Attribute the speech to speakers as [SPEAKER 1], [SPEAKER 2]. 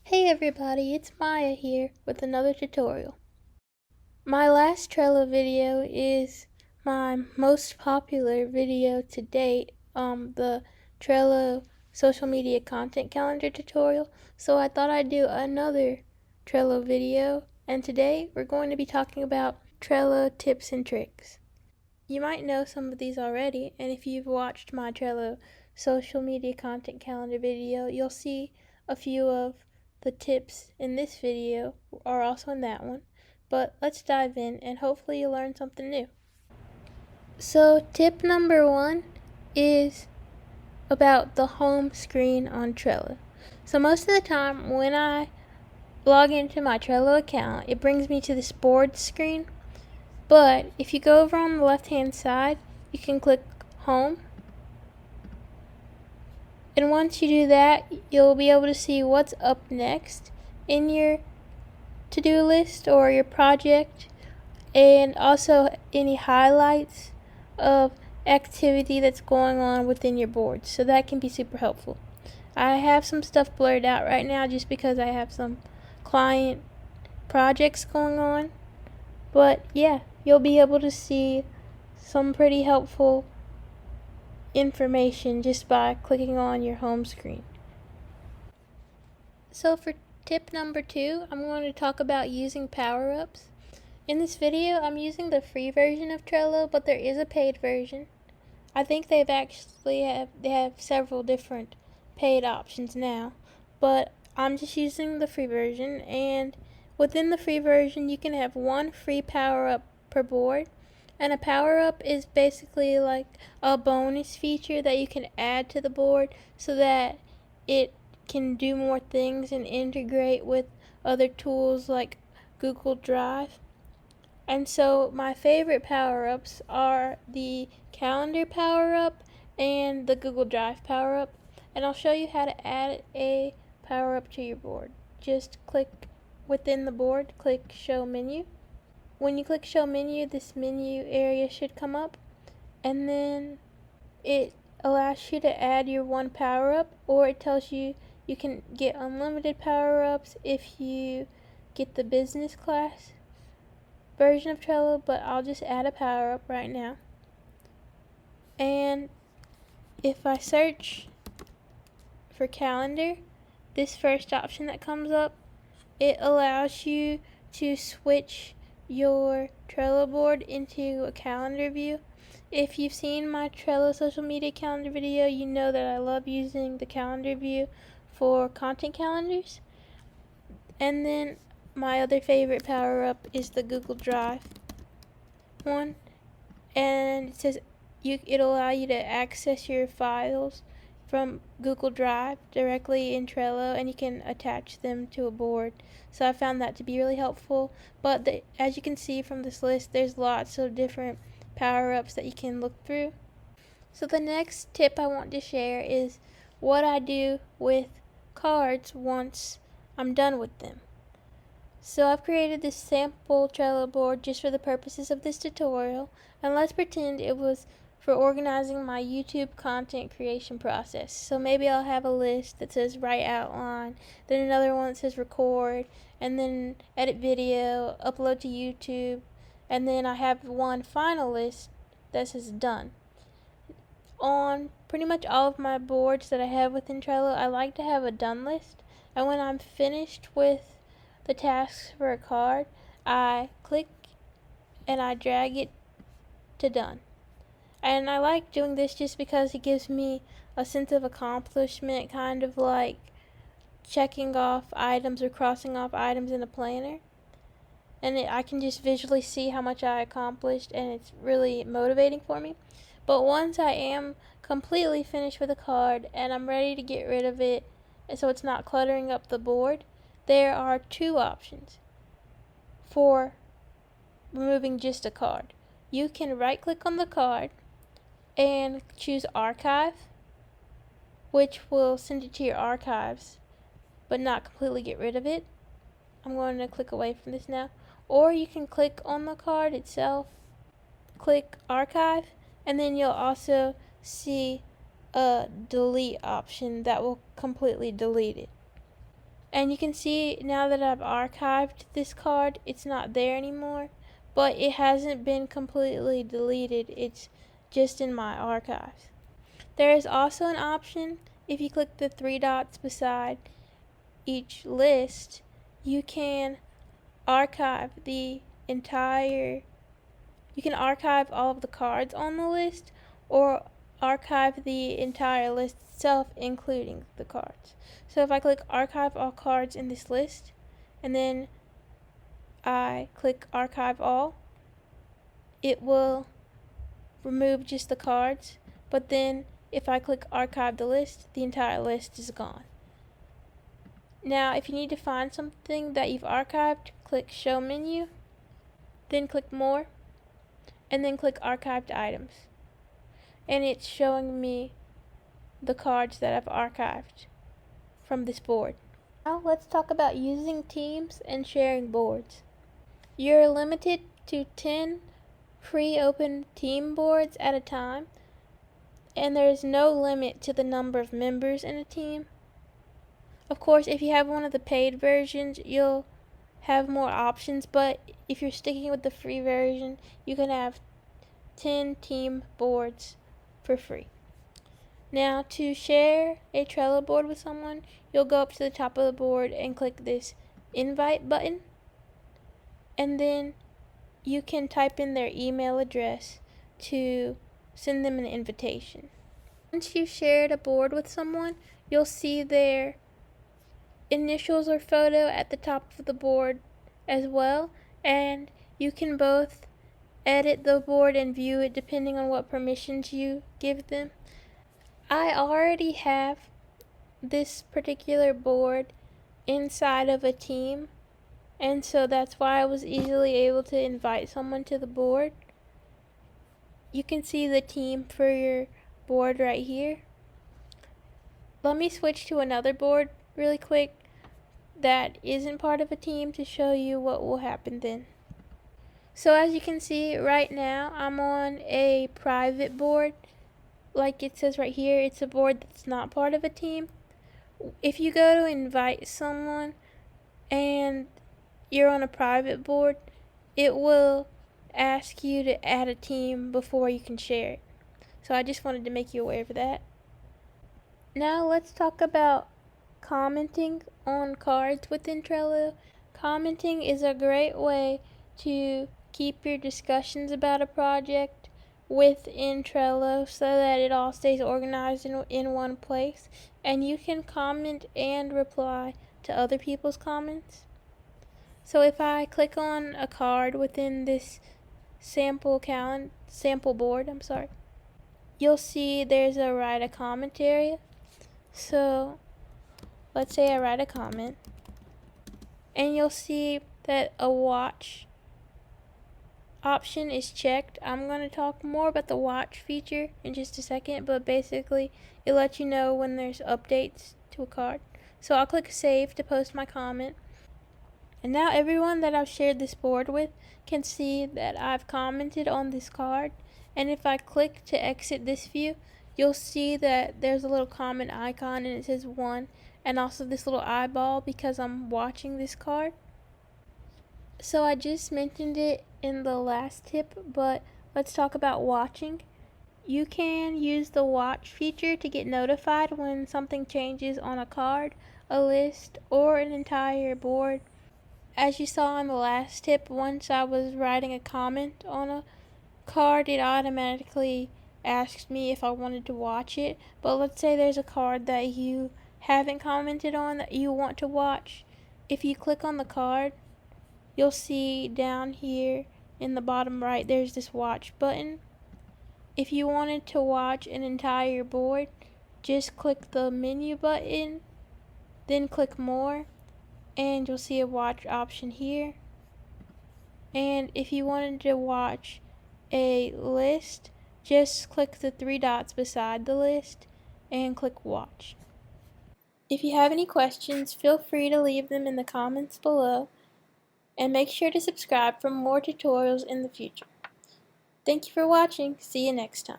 [SPEAKER 1] Hey everybody, it's Maya here with another tutorial. My last Trello video is my most popular video to date, the Trello social media content calendar tutorial. So I thought I'd do another Trello video, and today we're going to be talking about Trello tips and tricks. You might know some of these already, and if you've watched my Trello social media content calendar video, you'll see a few of the tips in this video are also in that one. But let's dive in and hopefully you learn something new. So tip number 1 is about the home screen on Trello. So most of the time when I log into my Trello account, it brings me to this board screen. But if you go over on the left hand side, you can click home. And once you do that, you'll be able to see what's up next in your to-do list or your project, and also any highlights of activity that's going on within your board. So that can be super helpful. I have some stuff blurred out right now just because I have some client projects going on. But yeah, you'll be able to see some pretty helpful information just by clicking on your home screen. So for tip number 2, I'm going to talk about using power-ups. In this video, I'm using the free version of Trello, but there is a paid version. I think they have several different paid options now, but I'm just using the free version, and within the free version you can have one free power-up per board, and a power-up is basically like a bonus feature that you can add to the board so that it can do more things and integrate with other tools like Google Drive. And so my favorite power-ups are the calendar power-up and the Google Drive power-up. And I'll show you how to add a power-up to your board. Just click within the board, click Show Menu. When you click Show Menu, this menu area should come up. And then it allows you to add your one power-up, or it tells you you can get unlimited power-ups if you get the business class version of Trello, but I'll just add a power-up right now. And if I search for calendar, this first option that comes up, it allows you to switch your Trello board into a calendar view. If you've seen my Trello social media calendar video, you know that I love using the calendar view for content calendars. And then my other favorite power-up is the Google Drive one, and it says it'll allow you to access your files from Google Drive directly in Trello, and you can attach them to a board. So I found that to be really helpful. But as you can see from this list, there's lots of different power-ups that you can look through. So the next tip I want to share is what I do with cards once I'm done with them. So I've created this sample Trello board just for the purposes of this tutorial, and let's pretend it was for organizing my YouTube content creation process. So maybe I'll have a list that says write outline, then another one that says record, and then edit video, upload to YouTube, and then I have one final list that says done. On pretty much all of my boards that I have within Trello, I like to have a done list, and when I'm finished with the tasks for a card, I click and I drag it to done. And I like doing this just because it gives me a sense of accomplishment, kind of like checking off items or crossing off items in a planner. And I can just visually see how much I accomplished, and it's really motivating for me. But once I am completely finished with a card and I'm ready to get rid of it, and so it's not cluttering up the board, there are two options for removing just a card. You can right click on the card and choose archive, which will send it to your archives but not completely get rid of it. I'm going to click away from this now. Or you can click on the card itself, click archive, and then you'll also see a delete option that will completely delete it. And you can see now that I've archived this card, it's not there anymore, but it hasn't been completely deleted. It's just in my archives. There is also an option, if you click the three dots beside each list, you can archive the entire, you can archive all of the cards on the list, or archive the entire list itself, including the cards. So if I click archive all cards in this list, and then I click archive all, it will remove just the cards, but then if I click archive the list, the entire list is gone. Now if you need to find something that you've archived, click show menu, then click more, and then click archived items. And it's showing me the cards that I've archived from this board. Now let's talk about using teams and sharing boards. You're limited to 10 pre-opened team boards at a time, and there's no limit to the number of members in a team. Of course, if you have one of the paid versions, you'll have more options, but if you're sticking with the free version, you can have 10 team boards for free. Now, to share a Trello board with someone, you'll go up to the top of the board and click this invite button, and then you can type in their email address to send them an invitation. Once you've shared a board with someone, you'll see their initials or photo at the top of the board as well, and you can both edit the board and view it depending on what permissions you give them. I already have this particular board inside of a team, and so that's why I was easily able to invite someone to the board. You can see the team for your board right here. Let me switch to another board really quick that isn't part of a team to show you what will happen then. So as you can see right now, I'm on a private board. Like it says right here, it's a board that's not part of a team. If you go to invite someone and you're on a private board, it will ask you to add a team before you can share it. So I just wanted to make you aware of that. Now let's talk about commenting on cards within Trello. Commenting is a great way to keep your discussions about a project within Trello so that it all stays organized in one place, and you can comment and reply to other people's comments. So if I click on a card within this sample board, you'll see there's a write a comment area. So let's say I write a comment, and you'll see that a watch option is checked. I'm going to talk more about the watch feature in just a second, but basically it lets you know when there's updates to a card. So I'll click save to post my comment. And now everyone that I've shared this board with can see that I've commented on this card. And if I click to exit this view, you'll see that there's a little comment icon and it says 1, and also this little eyeball because I'm watching this card. So I just mentioned it in the last tip, but let's talk about watching. You can use the watch feature to get notified when something changes on a card, a list, or an entire board. As you saw in the last tip, once I was writing a comment on a card, it automatically asked me if I wanted to watch it. But let's say there's a card that you haven't commented on that you want to watch. If you click on the card, you'll see down here in the bottom right there's this watch button. If you wanted to watch an entire board, just click the menu button, then click more, and you'll see a watch option here. And if you wanted to watch a list, just click the three dots beside the list and click watch. If you have any questions, feel free to leave them in the comments below, and make sure to subscribe for more tutorials in the future. Thank you for watching. See you next time.